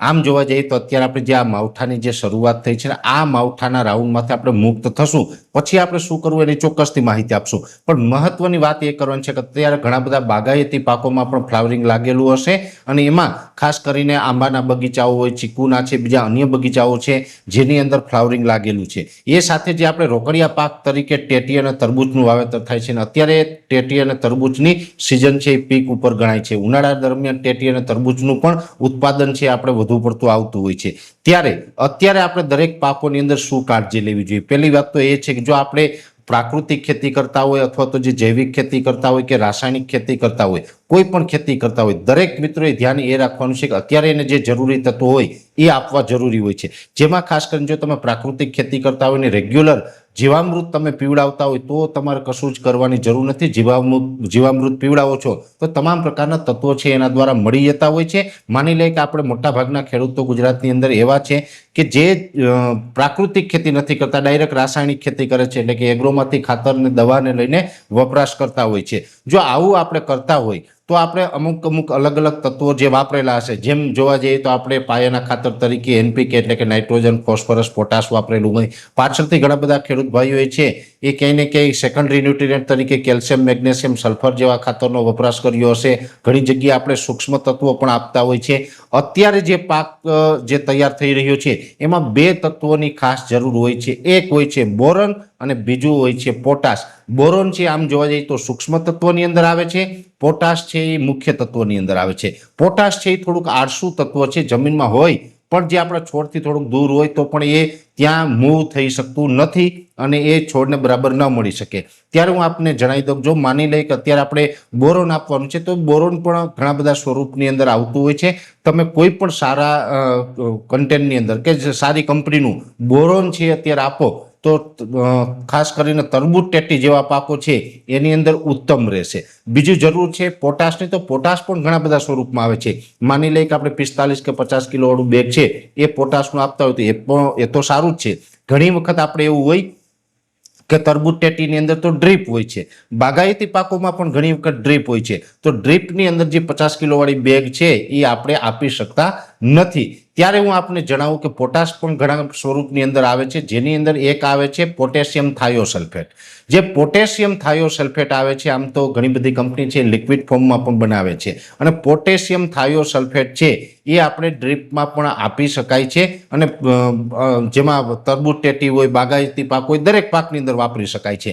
આમ જોવા જઈએ તો અત્યારે આપણે જે આ માવઠાની જે શરૂઆત થઈ છે ને આ માવઠાના રાઉન્ડમાંથી આપણે મુક્ત થશું પછી આપણે શું કરવું એની ચોક્કસથી માહિતી આપશું। પણ મહત્વની વાત એ કરવાની છે કે અત્યારે ઘણા બધા બાગાયતી પાકોમાં પણ ફ્લાવરિંગ લાગેલું હશે અને એમાં ખાસ કરીને આંબાના બગીચાઓ હોય, ચીકુના છે, બીજા અન્ય બગીચાઓ છે જેની અંદર ફ્લાવરિંગ લાગેલું છે। એ સાથે જે આપણે રોકડિયા પાક તરીકે ટેટી અને તરબૂચનું વાવેતર થાય છે અને અત્યારે ટેટી અને તરબૂચની સિઝન છે એ પીક ઉપર ગણાય છે। ઉનાળા દરમિયાન ટેટી અને તરબૂચનું પણ ઉત્પાદન છે આપણે વધુ પડતું આવતું હોય છે। ત્યારે અત્યારે આપણે દરેક પાકોની અંદર શું કાળજી લેવી જોઈએ? પહેલી વાત તો એ છે કે જો આપણે પ્રાકૃતિક ખેતી કરતા હોય અથવા તો જે જૈવિક ખેતી કરતા હોય કે રાસાયણિક ખેતી કરતા હોય, કોઈ પણ ખેતી કરતા હોય, દરેક મિત્રોએ ધ્યાન એ રાખવાનું છે કે અત્યારે એને જે જરૂરી તત્વો હોય એ આપવા જરૂરી હોય છે। જેમાં ખાસ કરીને જો તમે પ્રાકૃતિક ખેતી કરતા હોય ને રેગ્યુલર જીવામૃત તમે પીવડાવતા હોય તો તમારે કશું જ કરવાની જરૂર નથી। જીવામૃત પીવડાવો છો તો તમામ પ્રકારના તત્વો છે એના દ્વારા મળી જતા હોય છે। માની લે કે આપણે મોટાભાગના ખેડૂતો ગુજરાતની અંદર એવા છે કે જે પ્રાકૃતિક ખેતી નથી કરતા, ડાયરેક્ટ રાસાયણિક ખેતી કરે છે, એટલે કે એગ્રોમાંથી ખાતરને દવાને લઈને વપરાશ કરતા હોય છે। જો આવું આપણે કરતા હોય તો આપણે અમુક અલગ અલગ તત્વો જે વાપરેલા હશે, જેમ જોવા જઈએ તો આપણે પાયાના ખાતર તરીકે એનપીકે એટલે કે નાઇટ્રોજન, ફોસ્ફરસ, પોટાશ વાપરેલું હોય। પાછળથી ઘણા બધા ખેડૂત ભાઈઓ છે એ ક્યાંય ને ક્યાંય સેકન્ડરી ન્યુટ્રિયન્ટ તરીકે કેલ્શિયમ, મેગ્નેશિયમ, સલ્ફર જેવા ખાતરનો વપરાશ કર્યો હશે। ઘણી જગ્યાએ આપણે સૂક્ષ્મ તત્વો પણ આપતા હોય છે। અત્યારે જે પાક જે તૈયાર થઈ રહ્યો છે એમાં બે તત્વોની ખાસ જરૂર હોય છે। એક હોય છે બોરોન અને બીજું હોય છે પોટાશ। બોરોન છે આમ જોવા જઈએ તો સૂક્ષ્મ તત્વની અંદર આવે છે, પોટાશ છે એ મુખ્ય તત્વની અંદર આવે છે। પોટાશ છે એ થોડુંક આળસુ તત્વ છે, જમીનમાં હોય પણ જે આપણા છોડથી થોડુંક દૂર હોય તો પણ એ ત્યાં મૂવ થઈ શકતું નથી અને એ છોડને બરાબર ન મળી શકે। ત્યારે હું આપને જણાવી દઉં, જો માની લઈએ કે અત્યારે આપણે બોરોન આપવાનું છે તો બોરોન પણ ઘણા બધા સ્વરૂપની અંદર આવતું હોય છે। તમે કોઈ પણ સારા કન્ટેન્ટની અંદર કે સારી કંપનીનું બોરોન છે અત્યારે આપો તો ખાસ કરીને તરબૂચ, ટેટી જેવા પાકો છે એની અંદર ઉત્તમ રહેશે। બીજી જરૂર છે પોટાશની, તો પોટાશ પણ ઘણા બધા સ્વરૂપમાં આવે છે। માની લઈએ કે આપણે 45 કે 50 કિલો વાળું બેગ છે એ પોટાશનું આપતા હોય તો એ તો સારું જ છે। ઘણી વખત આપણે એવું હોય કે તરબૂચ, ટેટીની અંદર તો ડ્રીપ હોય છે, બાગાયતી પાકોમાં પણ ઘણી વખત ડ્રીપ હોય છે, તો ડ્રીપની અંદર જે 50 કિલો વાળી બેગ છે એ આપણે આપી શકતા નથી। ત્યારે હું આપને જણાવું કે પોટાશ પણ ઘણા સ્વરૂપની અંદર આવે છે, જેની અંદર એક આવે છે પોટેશિયમ થાયોસલ્ફેટ। જે પોટેશિયમ થાયોસલ્ફેટ આવે છે આમ તો ઘણી બધી કંપની છે લિક્વિડ ફોર્મમાં પણ બનાવે છે અને પોટેશિયમ થાયોસલ્ફેટ છે એ આપણે ડ્રીપમાં પણ આપી શકાય છે અને જેમાં તરબૂચ, ટેટી હોય, બાગાયતી પાક હોય, દરેક પાકની અંદર વાપરી શકાય છે।